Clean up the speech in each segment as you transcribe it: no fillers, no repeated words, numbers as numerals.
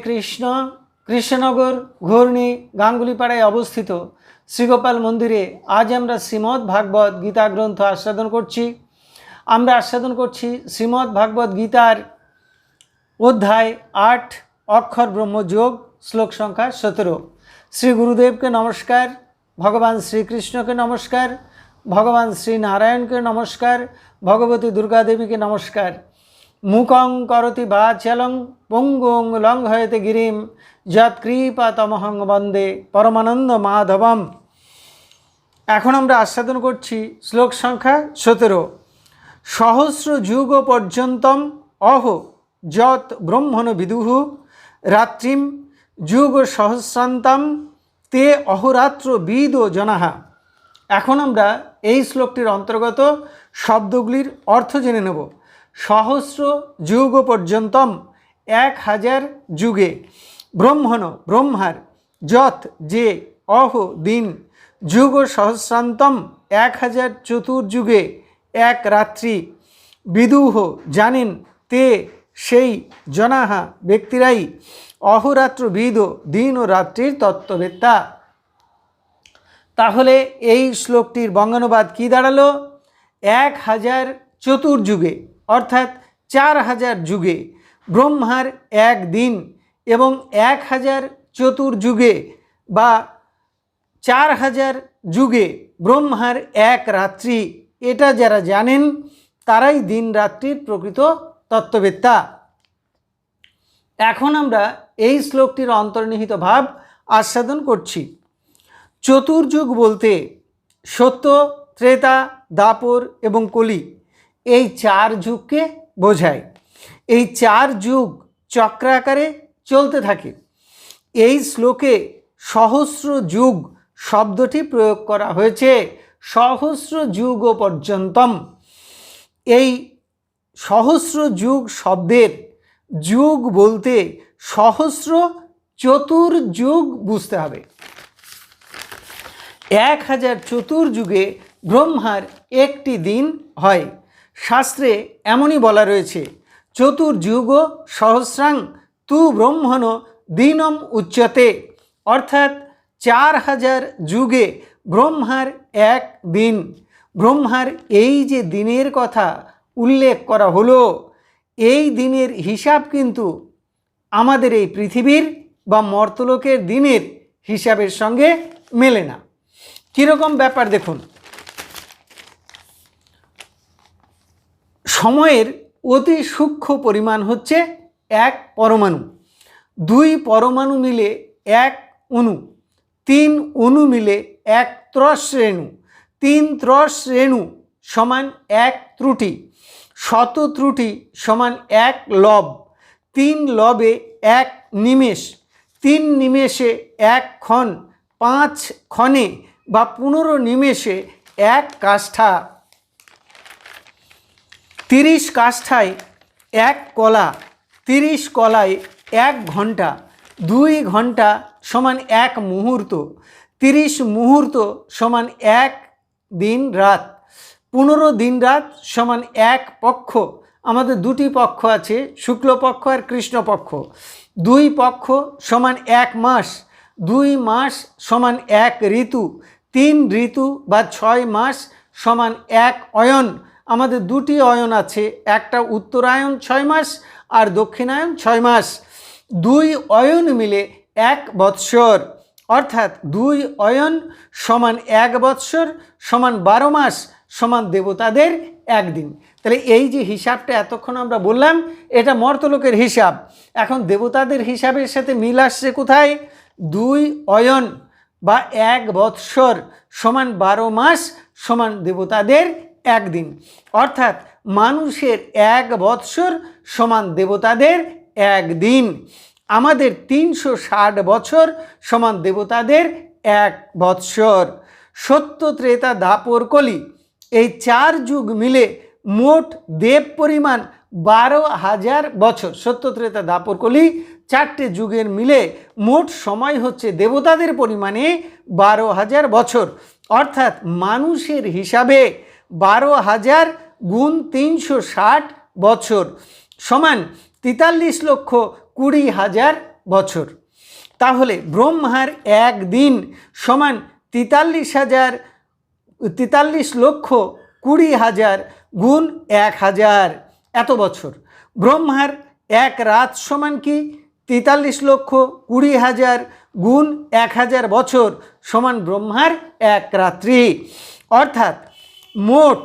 কৃষ্ণ কৃষ্ণনগর ঘূর্ণি গাঙ্গুলিপাড়ায় অবস্থিত শ্রীগোপাল মন্দিরে আজ আমরা শ্রীমদ্ ভাগবত গীতা গ্রন্থ আস্বাদন করছি। আমরা আস্বাদন করছি শ্রীমদ্ ভাগবত গীতার অধ্যায় 8 অক্ষর ব্রহ্মযোগ শ্লোক সংখ্যা 17। শ্রী গুরুদেবকে নমস্কার, ভগবান শ্রীকৃষ্ণকে নমস্কার, ভগবান শ্রীনারায়ণকে নমস্কার, ভগবতী দুর্গা দেবীকে নমস্কার। মুখং করতি বাচালং পঙ্গুং লঙ্ঘয়তে গিরিম যৎকৃপাতমহং বন্দে পরমানন্দ মাধবম। এখন আমরা আস্বাদন করছি শ্লোক সংখ্যা 17। সহস্র যুগ পর্যন্তম অহো যৎ ব্রহ্মণ বিদুঃ রাত্রিম যুগ সহস্রান্তম তে অহরাত্র বিদো জনাঃ। এখন আমরা এই শ্লোকটির অন্তর্গত শব্দগুলির অর্থ জেনে নেব। সহস্র যুগ পর্যন্তম 1000 যুগে, ব্রহ্মণ ব্রহ্মার, যৎ যে, অহ দিন, যুগ সহস্রান্তম 1000 চতুর্যুগে, এক রাত্রি, বিদুঃ জানেন, তে সেই, জনাহা ব্যক্তিরাই, অহরাত্র বিদ দিন ও রাত্রির তত্ত্ববেত্তা। তাহলে এই শ্লোকটির বঙ্গানুবাদ কি দাঁড়ালো? 1000 চতুর্যুগে অর্থাৎ 4000 যুগে ব্রহ্মার এক দিন এবং 1000 চতুর্যুগে বা 4000 যুগে ব্রহ্মার এক রাত্রি, এটা যারা জানেন তারাই দিন রাত্রির প্রকৃত তত্ত্ববেত্তা। এখন আমরা এই শ্লোকটির অন্তর্নিহিত ভাব আস্বাদন করছি। চতুর্যুগ বলতে সত্য, ত্রেতা, দাপর এবং কলি, এই 4 যুগকে বোঝায়। এই 4 যুগ চক্রাকারে চলতে থাকে। এই শ্লোকে সহস্র যুগ শব্দটি প্রয়োগ করা হয়েছে, সহস্র যুগ পর্যন্তম। এই সহস্র যুগ শব্দের যুগ বলতে সহস্র চতুর্যুগ বুঝতে হবে। 1000 চতুর্যুগে ব্রহ্মার একটি দিন হয়। শাস্ত্রে এমনই বলা রয়েছে, চতুর্যুগ সহস্রাং তু ব্রহ্মণ দিনম উচ্যতে, অর্থাৎ 4000 যুগে ব্রহ্মার এক দিন। ব্রহ্মার এই যে দিনের কথা উল্লেখ করা হলো, এই দিনের হিসাব কিন্তু আমাদের এই পৃথিবীর বা মর্তলোকের দিনের হিসাবের সঙ্গে মেলে না। কীরকম ব্যাপার দেখুন, সময়ের অতি সূক্ষ্ম পরিমাণ হচ্ছে 1 পরমাণু, 2 পরমাণু মিলে 1 অণু, 3 অণু মিলে 1 ত্রস রেণু, 3 ত্রস রেণু সমান 1 ত্রুটি, 100 ত্রুটি সমান 1 লব, 3 লবে 1 নিমেষ, 3 নিমেষে 1 ক্ষণ, 5 ক্ষণে বা 15 নিমেষে 1 কাষ্ঠা, 30 কাষ্ঠায় 1 কলা, 30 কলায় 1 ঘন্টা, 2 ঘন্টা সমান 1 মুহূর্ত, 30 মুহূর্ত সমান 1 দিন রাত, 15 দিন রাত সমান 1 পক্ষ। আমাদের 2টি পক্ষ আছে, শুক্লপক্ষ আর কৃষ্ণপক্ষ। 2 পক্ষ সমান 1 মাস, 2 মাস সমান 1 ঋতু, 3 ঋতু বা 6 মাস সমান 1 অয়ন। আমাদের 2টি অয়ন আছে, একটা উত্তরায়ণ 6 মাস আর দক্ষিণায়ন 6 মাস। 2 অয়ন মিলে 1 বৎসর, অর্থাৎ 2 অয়ন সমান 1 বৎসর সমান 12 মাস সমান দেবতাদের একদিন। তাহলে এই যে হিসাবটা এতক্ষণ আমরা বললাম, এটা মর্তলোকের হিসাব। এখন দেবতাদের হিসাবের সাথে মিল আসছে কোথায়? 2 অয়ন বা 1 বৎসর সমান 12 মাস সমান দেবতাদের একদিন, অর্থাৎ মানুষের 1 বৎসর সমান দেবতাদের একদিন। আমাদের 360 বছর সমান দেবতাদের 1 বৎসর। সত্য, ত্রেতা, দাপর, কলি, এই 4 যুগ মিলে মোট দেব পরিমাণ 12,000 বছর। সত্য, ত্রেতা, দাপর, কলি 4টে যুগের মিলে মোট সময় হচ্ছে দেবতাদের পরিমাণে 12,000 বছর, অর্থাৎ মানুষের হিসাবে 12,000 গুণ 360 বছর সমান 43,20,000 20,000 বছর। তাহলে ব্রহ্মার একদিন সমান 43,20,000 গুণ 1,000 এত বছর। ব্রহ্মার এক রাত সমান কি 43,20,000 গুণ 1,000 বছর সমান ব্রহ্মার এক রাত্রি। অর্থাৎ মোট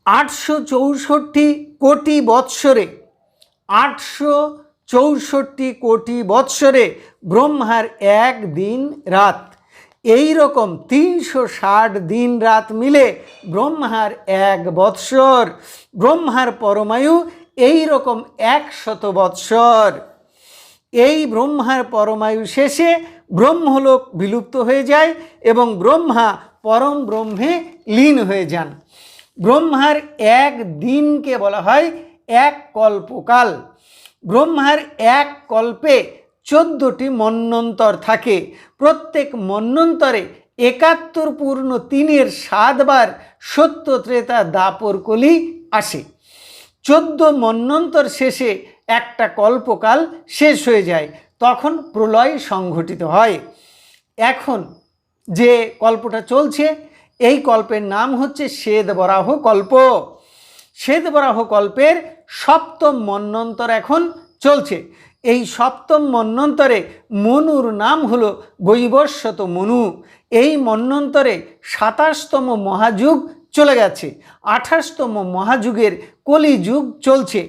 864 কোটি বৎসরে 864 কোটি বৎসরে ব্রহ্মার এক দিন রাত। এই রকম 360 দিন রাত মিলে ব্রহ্মার এক বৎসর। ব্রহ্মার পরমায়ু এই রকম 100 বৎসর। এই ব্রহ্মার পরমায়ু শেষে ব্রহ্মলোক বিলুপ্ত হয়ে যায় এবং ব্রহ্মা পরম ব্রহ্মে লীন হয়ে যান। ব্রহ্মার এক দিনকে বলা হয় এক কল্পকাল। ব্রহ্মার এক কল্পে 14টি মন্বন্তর থাকে। প্রত্যেক মন্বন্তরে 71 পূর্ণ 3-এর 7 বার সত্য ত্রেতা দাপর কলি আসে। 14 মন্বন্তর শেষে একটা কল্পকাল শেষ হয়ে যায়, তখন প্রলয় সংঘটিত হয়। এখন যে কল্পটা চলছে এই কল্পের নাম হচ্ছে শ্বেতবরাহ কল্প। শ্বেতবরাহ কল্পের 7ম মন্বন্তর এখন চলছে। এই 7ম মন্বন্তরে মনুর নাম হলো বৈবস্বত মনু। এই মন্বন্তরে 27তম মহাযুগ চলে গেছে। 28তম মহাযুগের কলিযুগ চলছে।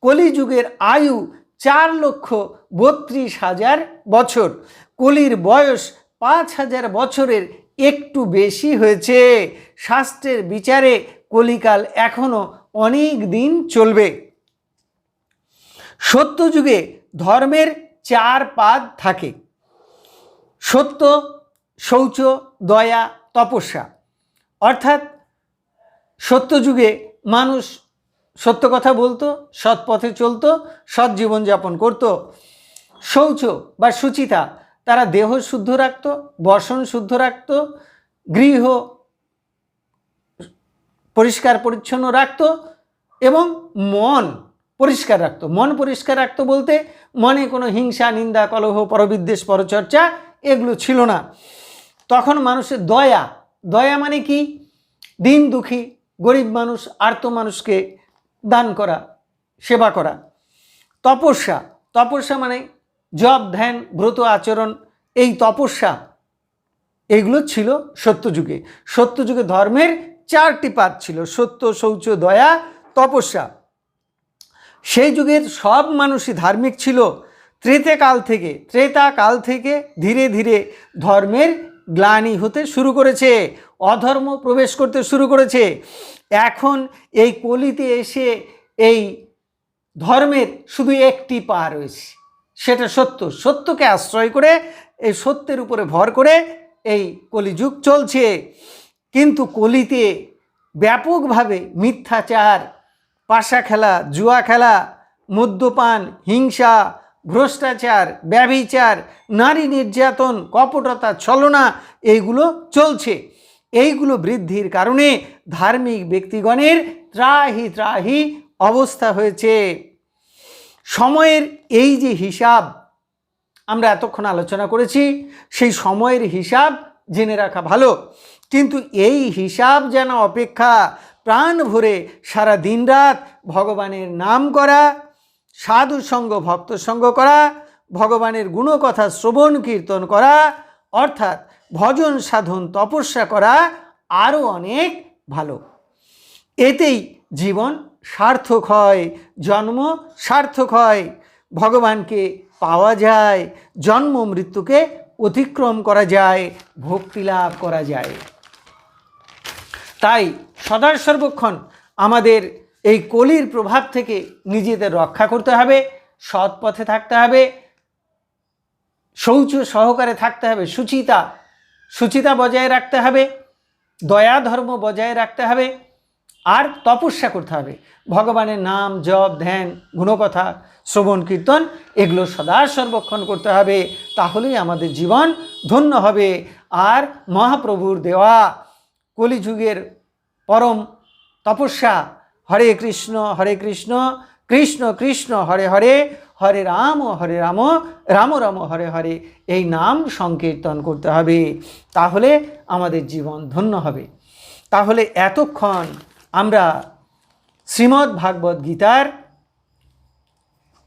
কলিযুগের আয়ু 4,32,000 বছর। কলির বয়স 5,000 বছরের একটু বেশি হয়েছে। শাস্ত্রের বিচারে কলিকাল এখনো অনেক দিন চলবে। সত্যযুগে ধর্মের 4 পাদ থাকে: সত্য, শৌচ, দয়া, তপস্যা। অর্থাৎ সত্যযুগে মানুষ সত্য কথা বলতো, সৎ পথে চলতো, সৎ জীবনযাপন করত। শৌচ বা শুচিতা, তারা দেহ শুদ্ধ রাখত, বসন শুদ্ধ রাখত, গৃহ পরিষ্কার পরিচ্ছন্ন রাখত এবং মন পরিষ্কার রাখত। মন পরিষ্কার রাখত বলতে মনে কোনো হিংসা, নিন্দা, কলহ, পরবিদ্বেষ, পরচর্চা এগুলো ছিল না। তখন মানুষের দয়া, দয়া মানে কি? দিন দুঃখী গরিব মানুষ, আর্ত মানুষকে দান করা, সেবা করা। তপস্যা, তপস্যা মানে জপ, ধ্যান, ব্রত আচরণ, এই তপস্যা এইগুলো ছিল সত্যযুগে। সত্যযুগে ধর্মের 4টি পাদ ছিল: সত্য, শৌচ, দয়া, তপস্যা। সেই যুগের সব মানুষই ধার্মিক ছিল। ত্রেতা কাল থেকে ধীরে ধীরে ধর্মের গ্লানি হতে শুরু করেছে, অধর্ম প্রবেশ করতে শুরু করেছে। এখন এই কলিতে এসে এই ধর্মের শুধু একটি পা রয়েছে, সেটা সত্য। সত্যকে আশ্রয় করে, এই সত্যের উপরে ভর করে এই কলিযুগ চলছে। কিন্তু কলিতে ব্যাপকভাবে মিথ্যাচার, পাশা খেলা, জুয়া খেলা, মদ্যপান, হিংসা, ভ্রষ্টাচার, ব্যভিচার, নারী নির্যাতন, কপটতা, ছলনা এইগুলো চলছে। এইগুলো বৃদ্ধির কারণে ধার্মিক ব্যক্তিগণের ত্রাহি ত্রাহি অবস্থা হয়েছে। সময়ের এই যে হিসাব আমরা এতক্ষণ আলোচনা করেছি, সেই সময়ের হিসাব জেনে রাখা ভালো। কিন্তু এই হিসাব জানা অপেক্ষা প্রাণ ভরে সারা দিন রাত ভগবানের নাম করা, সাধু সঙ্গ, ভক্ত সঙ্গ করা, ভগবানের গুণকথা শ্রবণ কীর্তন করা, অর্থাৎ ভজন সাধন তপস্যা করা আরও অনেক ভালো। এতেই জীবন সার্থক হয়, জন্ম সার্থক হয়, ভগবানকে পাওয়া যায়, জন্ম মৃত্যুকে অতিক্রম করা যায়, ভক্তি লাভ করা যায়। তাই সদা সর্বক্ষণ আমাদের এই কলির প্রভাব থেকে নিজেদের রক্ষা করতে হবে, সৎ পথে থাকতে হবে, শৌচ সহকারে থাকতে হবে, শুচিতা বজায় রাখতে হবে, দয়া ধর্ম বজায় রাখতে হবে, আর তপস্যা করতে হবে। ভগবানের নাম, জপ, ধ্যান, গুণকথা, শ্রবণ কীর্তন এগুলো সদা সর্বক্ষণ করতে হবে। তাহলেই আমাদের জীবন ধন্য হবে। আর মহাপ্রভুর দেওয়া কলিযুগের পরম তপস্যা হরে কৃষ্ণ কৃষ্ণ কৃষ্ণ হরে হরে, হরে রাম রাম রাম হরে হরে, এই নাম সংকীর্তন করতে হবে। তাহলে আমাদের জীবন ধন্য হবে। তাহলে এতক্ষণ আমরা শ্রীমদ্ ভাগবত গীতার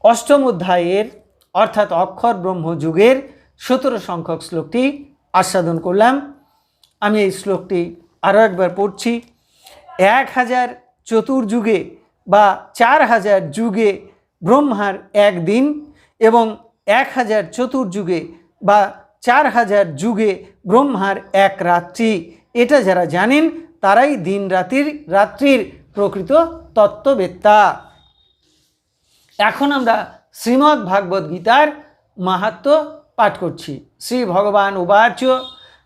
অষ্টম অধ্যায়ের অর্থাৎ অক্ষর ব্রহ্ম যুগের 17 সংখ্যক শ্লোকটি আস্বাদন করলাম। আমি এই শ্লোকটি আরও একবার পড়ছি। 1000 চতুর্যুগে বা 4000 যুগে ব্রহ্মার একদিন এবং 1000 চতুর্যুগে বা 4000 যুগে ব্রহ্মার এক রাত্রি, এটা যারা জানেন তারাই দিন রাত্রির প্রকৃত তত্ত্ববেত্তা। এখন আমরা শ্রীমদ্ ভাগবত গীতার মাহাত্ম্য পাঠ করছি। শ্রী ভগবান উবাচ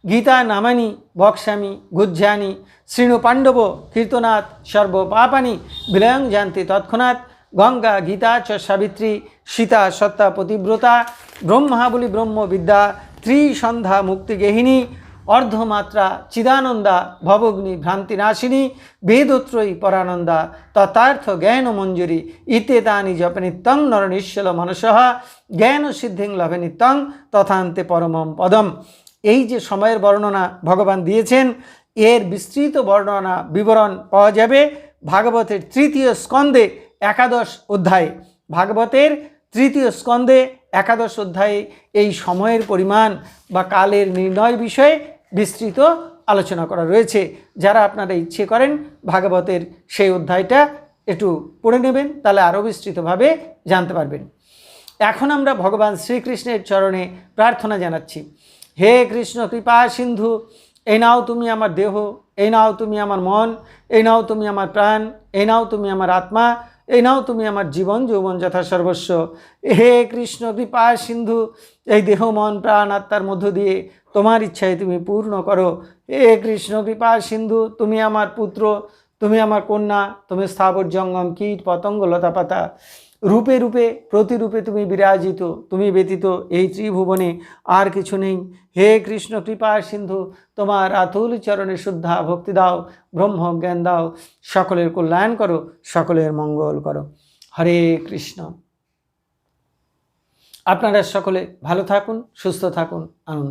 গীতা নামানি বক্ষ্যামি গুহ্যানি শৃণু পাণ্ডব কীর্তনাথ সর্বপাপানি বিলয়ং জানতি তৎক্ষণাৎ গঙ্গা গীতা চ সাবিত্রী সীতা সত্তা পতিব্রতা ব্রহ্মাবলী ব্রহ্মবিদ্যা ত্রিসন্ধ্যা মুক্তিগেহিনী অর্ধমাত্রা চিদানন্দা ভবগ্নি ভ্রান্তিনাশিনী বেদত্রয়ী পরানন্দা তথার্থ জ্ঞান মঞ্জুরি ইত্যেতানি জপনিত্যং নরনিশ্চল মনসঃ জ্ঞান সিদ্ধিং লভেনিত্যং তথান্তে পরমম পদম। এই যে সময়ের বর্ণনা ভগবান দিয়েছেন, এর বিস্তৃত বর্ণনা বিবরণ পাওয়া যাবে ভাগবতের 3য় স্কন্ধে 11 অধ্যায়ে। ভাগবতের 3য় স্কন্ধে 11 অধ্যায়ে এই সময়ের পরিমাণ বা কালের নির্ণয় বিষয়ে বিস্তৃত আলোচনা করা রয়েছে। যারা আপনারা ইচ্ছে করেন ভাগবতের সেই অধ্যায়টা একটু পড়ে নেবেন, তাহলে আরও বিস্তৃতভাবে জানতে পারবেন। এখন আমরা ভগবান শ্রীকৃষ্ণের চরণে প্রার্থনা জানাচ্ছি। হে কৃষ্ণ কৃপা সিন্ধু, এই নাও তুমি আমার দেহ, এই নাও তুমি আমার মন, এই নাও তুমি আমার প্রাণ, এই নাও তুমি আমার আত্মা, এই নাও তুমি আমার জীবন যৌবন যথা সর্বস্ব। হে কৃষ্ণ কৃপা সিন্ধু, এই দেহ মন প্রাণ আত্মার মধ্য দিয়ে তোমার ইচ্ছায় তুমি পূর্ণ করো। হে কৃষ্ণ কৃপা সিন্ধু, তুমি আমার পুত্র, তুমি আমার কন্যা, তুমি স্থাবর জঙ্গম কীট পতঙ্গ লতাপাতা রূপে রূপে প্রতিরূপে তুমি বিরাজিত, তুমি ব্যতীত এই ত্রিভুবনে আর কিছু নেই। হে কৃষ্ণ কৃপা সিন্ধু, তোমার আতুল চরণে শুদ্ধা ভক্তি দাও, ব্রহ্ম জ্ঞান দাও, সকলের কল্যাণ করো, সকলের মঙ্গল করো। হরে কৃষ্ণ। আপনারা সকলে ভালো থাকুন, সুস্থ থাকুন, আনন্দে